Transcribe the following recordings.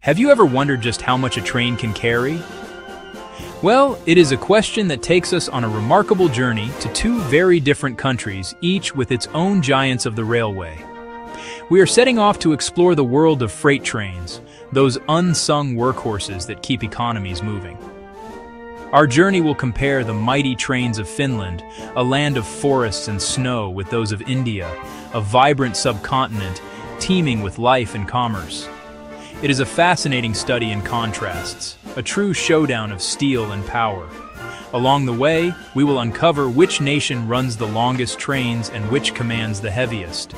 Have you ever wondered just how much a train can carry? Well, it is a question that takes us on a remarkable journey to two very different countries, each with its own giants of the railway. We are setting off to explore the world of freight trains, those unsung workhorses that keep economies moving. Our journey will compare the mighty trains of Finland, a land of forests and snow, with those of India, a vibrant subcontinent teeming with life and commerce. It is a fascinating study in contrasts, a true showdown of steel and power. Along the way, we will uncover which nation runs the longest trains and which commands the heaviest.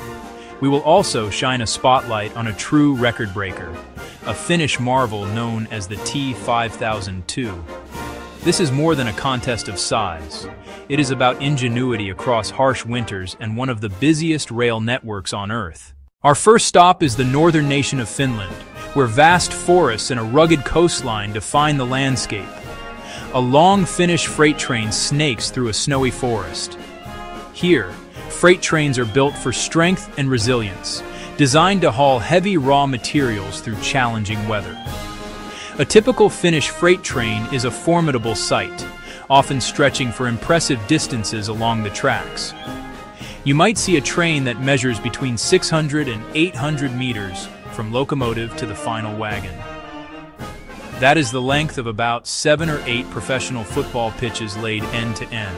We will also shine a spotlight on a true record breaker, a Finnish marvel known as the T5002. This is more than a contest of size. It is about ingenuity across harsh winters and one of the busiest rail networks on Earth. Our first stop is the northern nation of Finland, where vast forests and a rugged coastline define the landscape. A long Finnish freight train snakes through a snowy forest. Here, freight trains are built for strength and resilience, designed to haul heavy raw materials through challenging weather. A typical Finnish freight train is a formidable sight, often stretching for impressive distances along the tracks. You might see a train that measures between 600 and 800 meters from locomotive to the final wagon. That is the length of about 7 or 8 professional football pitches laid end to end.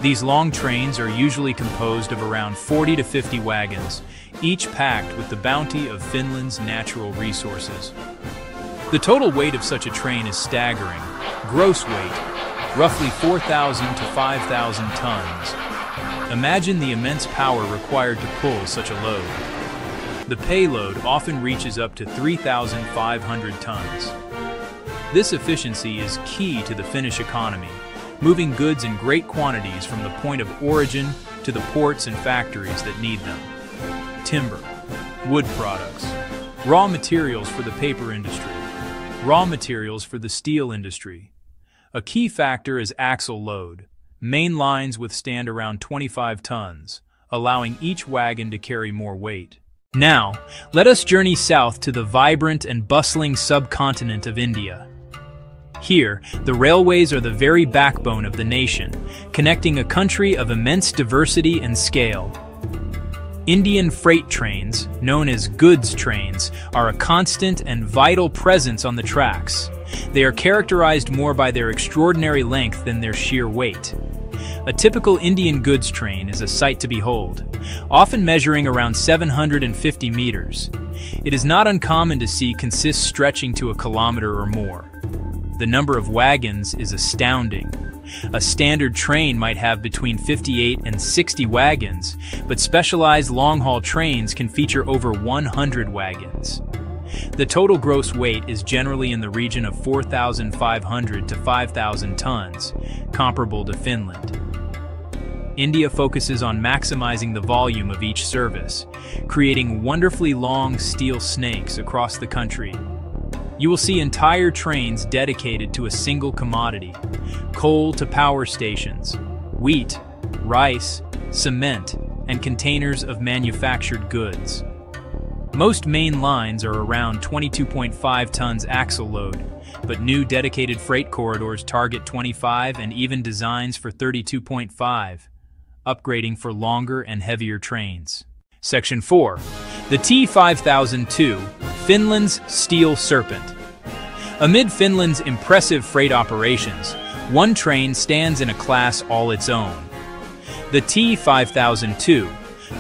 These long trains are usually composed of around 40 to 50 wagons, each packed with the bounty of Finland's natural resources. The total weight of such a train is staggering. Gross weight, roughly 4,000 to 5,000 tons. Imagine the immense power required to pull such a load. The payload often reaches up to 3,500 tons. This efficiency is key to the Finnish economy, moving goods in great quantities from the point of origin to the ports and factories that need them. Timber, wood products, raw materials for the paper industry, raw materials for the steel industry. A key factor is axle load. Main lines withstand around 25 tons, allowing each wagon to carry more weight. Now, let us journey south to the vibrant and bustling subcontinent of India. Here, the railways are the very backbone of the nation, connecting a country of immense diversity and scale. Indian freight trains, known as goods trains, are a constant and vital presence on the tracks. They are characterized more by their extraordinary length than their sheer weight. A typical Indian goods train is a sight to behold, often measuring around 750 meters. It is not uncommon to see consists stretching to a kilometer or more. The number of wagons is astounding. A standard train might have between 58 and 60 wagons, but specialized long-haul trains can feature over 100 wagons. The total gross weight is generally in the region of 4,500 to 5,000 tons, comparable to Finland. India focuses on maximizing the volume of each service, creating wonderfully long steel snakes across the country. You will see entire trains dedicated to a single commodity: coal to power stations, wheat, rice, cement, and containers of manufactured goods. Most main lines are around 22.5 tons axle load, but new dedicated freight corridors target 25 and even designs for 32.5, upgrading for longer and heavier trains. Section 4. The T5002, Finland's Steel Serpent. Amid Finland's impressive freight operations, one train stands in a class all its own. The T5002,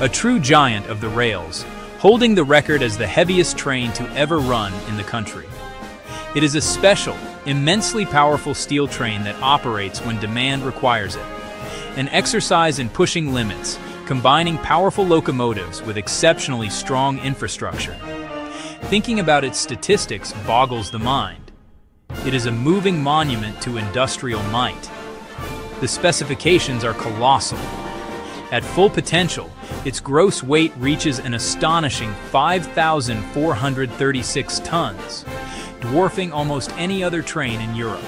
a true giant of the rails, holding the record as the heaviest train to ever run in the country. It is a special, immensely powerful steel train that operates when demand requires it. An exercise in pushing limits, combining powerful locomotives with exceptionally strong infrastructure. Thinking about its statistics boggles the mind. It is a moving monument to industrial might. The specifications are colossal. At full potential, its gross weight reaches an astonishing 5,436 tons, dwarfing almost any other train in Europe.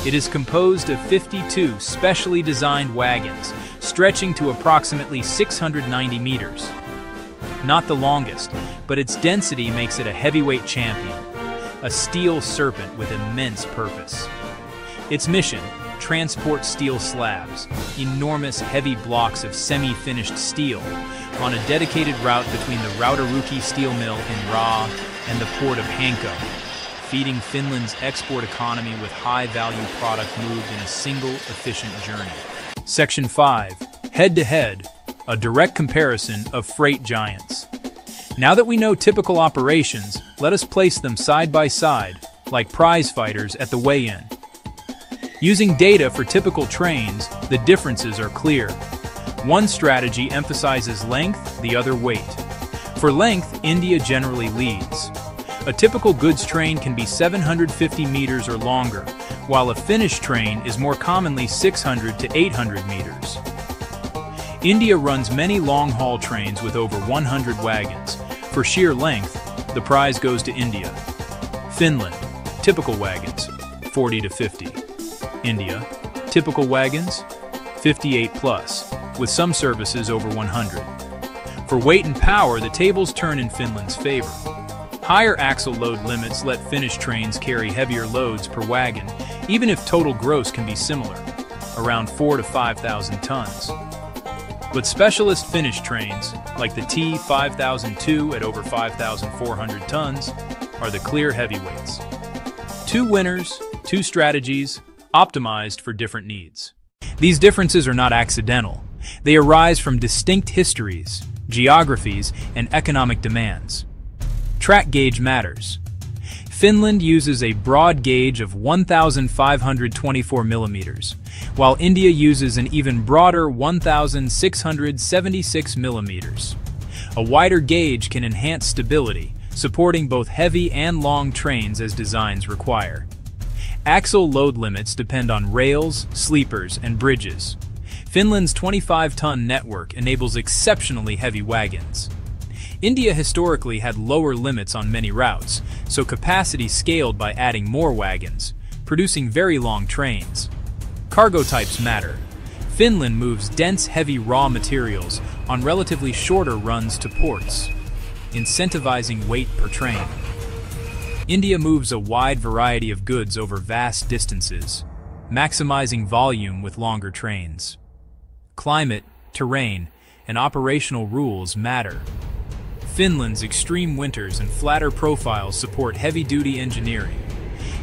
It is composed of 52 specially designed wagons, stretching to approximately 690 meters. Not the longest, but its density makes it a heavyweight champion. a steel serpent with immense purpose. Its mission: transport steel slabs, enormous heavy blocks of semi-finished steel, on a dedicated route between the Rautaruukki steel mill in Raw and the port of Hanko, feeding Finland's export economy with high-value product moved in a single, efficient journey. Section 5. Head-to-head, a direct comparison of freight giants. Now that we know typical operations, let us place them side by side, like prize fighters at the weigh-in. Using data for typical trains, the differences are clear. One strategy emphasizes length, the other weight. For length, India generally leads. A typical goods train can be 750 meters or longer, while a finished train is more commonly 600 to 800 meters. India runs many long-haul trains with over 100 wagons. For sheer length, the prize goes to India. Finland, typical wagons, 40 to 50. India, typical wagons, 58 plus, with some services over 100. For weight and power, the tables turn in Finland's favor. Higher axle load limits let finished trains carry heavier loads per wagon, even if total gross can be similar, around 4,000 to 5,000 tons. But specialist finished trains, like the T5002 at over 5,400 tons, are the clear heavyweights. Two winners, two strategies, optimized for different needs. These differences are not accidental. They arise from distinct histories, geographies, and economic demands. Track gauge matters. Finland uses a broad gauge of 1,524 millimeters, while India uses an even broader 1,676 millimeters. A wider gauge can enhance stability, supporting both heavy and long trains as designs require. Axle load limits depend on rails, sleepers, and bridges. Finland's 25-ton network enables exceptionally heavy wagons. India historically had lower limits on many routes, so capacity scaled by adding more wagons, producing very long trains. Cargo types matter. Finland moves dense, heavy raw materials on relatively shorter runs to ports, incentivizing weight per train. India moves a wide variety of goods over vast distances, maximizing volume with longer trains. Climate, terrain, and operational rules matter. Finland's extreme winters and flatter profiles support heavy-duty engineering.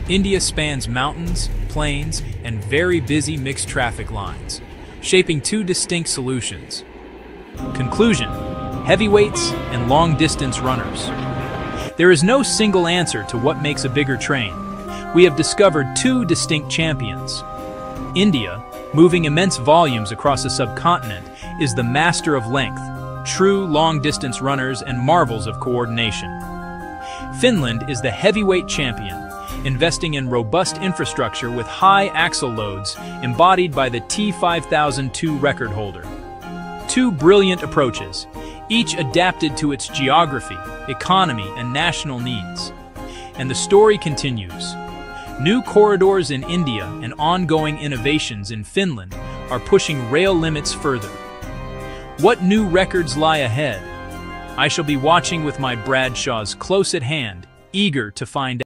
India spans mountains, plains, and very busy mixed traffic lines, shaping two distinct solutions. Conclusion: heavyweights and long-distance runners. There is no single answer to what makes a bigger train. We have discovered two distinct champions. India, moving immense volumes across a subcontinent, is the master of length, true long-distance runners and marvels of coordination. Finland is the heavyweight champion, investing in robust infrastructure with high axle loads embodied by the T5002 record holder. Two brilliant approaches, each adapted to its geography, economy, and national needs. And the story continues. New corridors in India and ongoing innovations in Finland are pushing rail limits further. What new records lie ahead? I shall be watching with my Bradshaws close at hand, eager to find out.